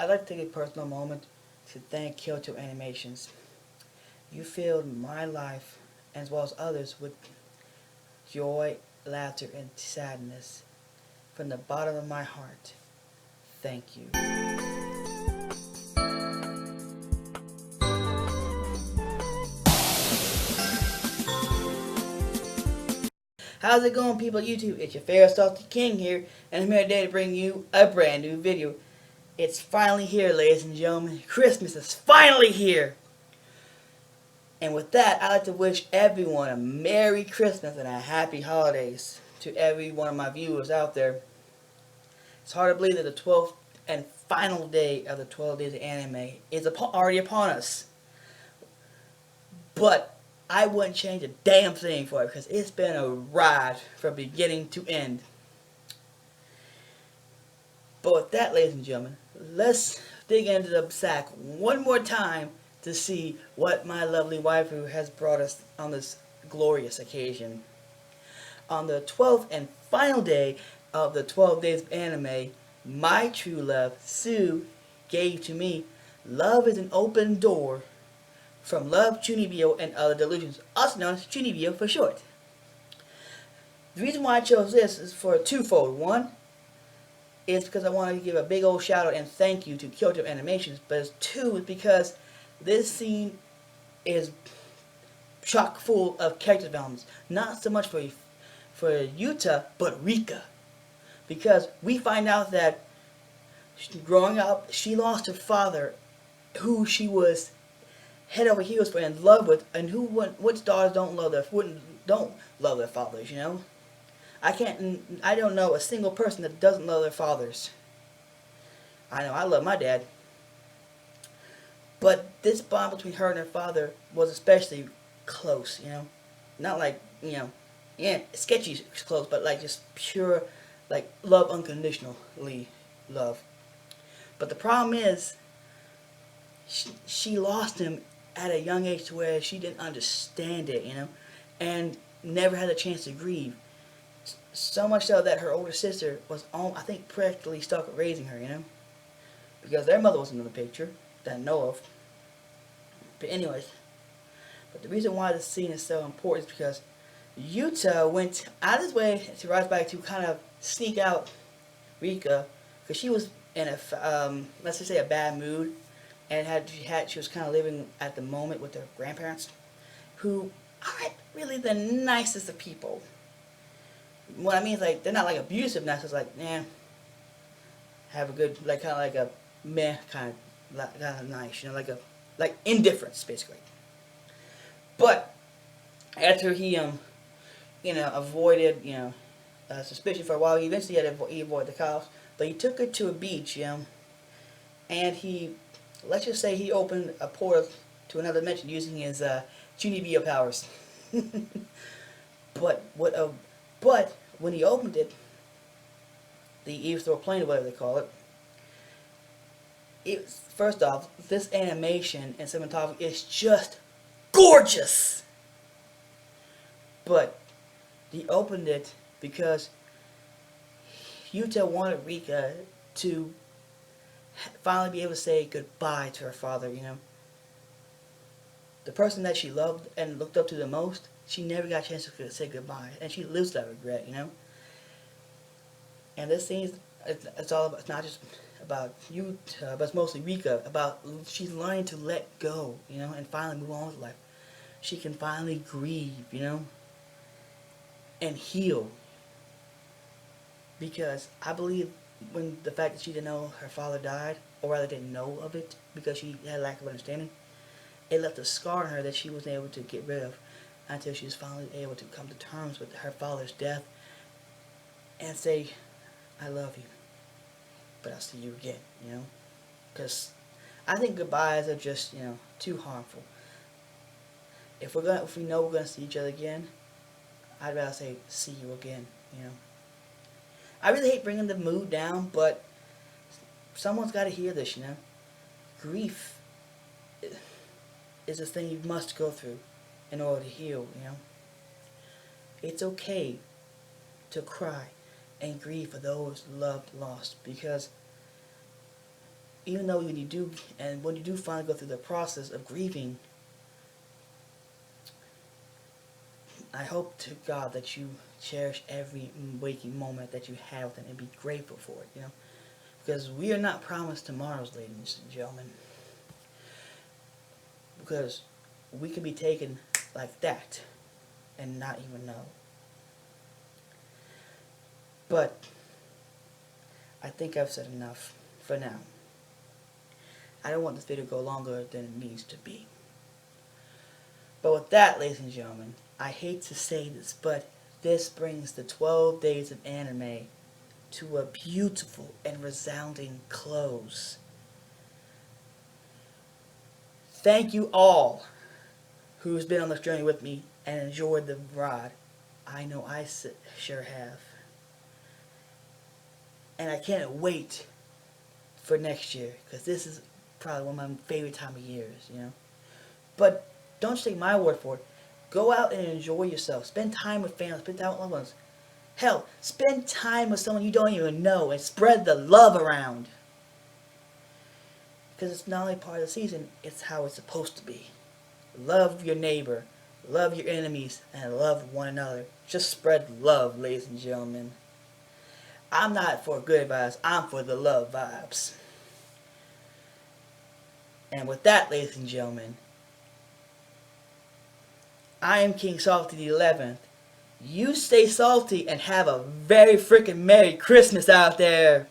I'd like to take a personal moment to thank Kyoto Animations. You filled my life, as well as others, with joy, laughter, and sadness. From the bottom of my heart, thank you. How's it going, people of YouTube? It's your favorite Salty King here, and I'm here today to bring you a brand new video. It's finally here, ladies and gentlemen. Christmas is finally here! And with that, I'd like to wish everyone a Merry Christmas and a Happy Holidays to every one of my viewers out there. It's hard to believe that the 12th and final day of the 12 Days of Anime is already upon us. But I wouldn't change a damn thing for it because it's been a ride from beginning to end. But with that, ladies and gentlemen, let's dig into the sack one more time to see what my lovely waifu has brought us on this glorious occasion. On the 12th and final day of the 12 Days of Anime, my true love, Sue, gave to me Love is an Open Door from Love, Chuunibyou, and Other Delusions, also known as Chuunibyou for short. The reason why I chose this is for twofold. One is because I wanted to give a big old shout out and thank you to Kyoto Animations, but two is because this scene is chock full of character developments. Not so much for Yuta, but Rika. Because we find out that growing up, she lost her father, who she was head over heels for, in love with, and which daughters don't love their fathers, you know? I don't know a single person that doesn't love their fathers. I know I love my dad. But this bond between her and her father was especially close, you know? Not like, you know, yeah, sketchy close, but like just pure, like love unconditionally love. But the problem is, she lost him at a young age to where she didn't understand it, you know? And never had a chance to grieve. So much so that her older sister was, I think, practically stuck raising her, you know? Because their mother wasn't in the picture, that I know of. But anyways, but the reason why this scene is so important is because Yuta went out of his way to rise back to kind of sneak out Rika, because she was in a, let's just say a bad mood, and she was kind of living at the moment with her grandparents, who aren't really the nicest of people. What I mean is, like, they're not like abusive nice, it's like, have a good, like, kind of like a meh kind of nice, you know, like indifference basically. But after he avoided suspicion for a while, he eventually had to avoid the cops, but he took her to a beach, and let's just say he opened a portal to another dimension using his Chuunibyou powers. But but when he opened it, the eavesdrop plane or whatever they call it, first off, this animation and cinematography is just gorgeous. But he opened it because Yuta wanted Rika to finally be able to say goodbye to her father, you know. The person that she loved and looked up to the most, she never got a chance to say goodbye, and she lives that regret, you know. And this scene, it's all about, it's not just about Yuta, but it's mostly Rika, about she's learning to let go, you know, and finally move on with life. She can finally grieve, you know, and heal. Because I believe when the fact that she didn't know her father died, or rather didn't know of it because she had a lack of understanding, it left a scar in her that she wasn't able to get rid of until she was finally able to come to terms with her father's death and say, I love you, but I'll see you again, you know? Because I think goodbyes are just, you know, too harmful. If we know we're gonna see each other again, I'd rather say, see you again, you know? I really hate bringing the mood down, but someone's got to hear this, you know? Grief is a thing you must go through in order to heal, you know? It's okay to cry and grieve for those loved lost, because even though when you do finally go through the process of grieving, I hope to God that you cherish every waking moment that you have with him and be grateful for it, you know. Because we are not promised tomorrows, ladies and gentlemen. Because we could be taken like that and not even know. But I think I've said enough for now. I don't want this video to go longer than it needs to be. But with that, ladies and gentlemen, I hate to say this, but this brings the 12 days of anime to a beautiful and resounding close. Thank you all who's been on this journey with me and enjoyed the ride. I know I sure have. And I can't wait for next year, because this is probably one of my favorite time of years, you know. But don't just take my word for it. Go out and enjoy yourself. Spend time with family. Spend time with loved ones. Hell, spend time with someone you don't even know and spread the love around. Because it's not only part of the season, it's how it's supposed to be. Love your neighbor. Love your enemies. And love one another. Just spread love, ladies and gentlemen. I'm not for good advice. I'm for the love vibes. And with that, ladies and gentlemen, I am King Salty the 11th. You stay salty and have a very freaking Merry Christmas out there.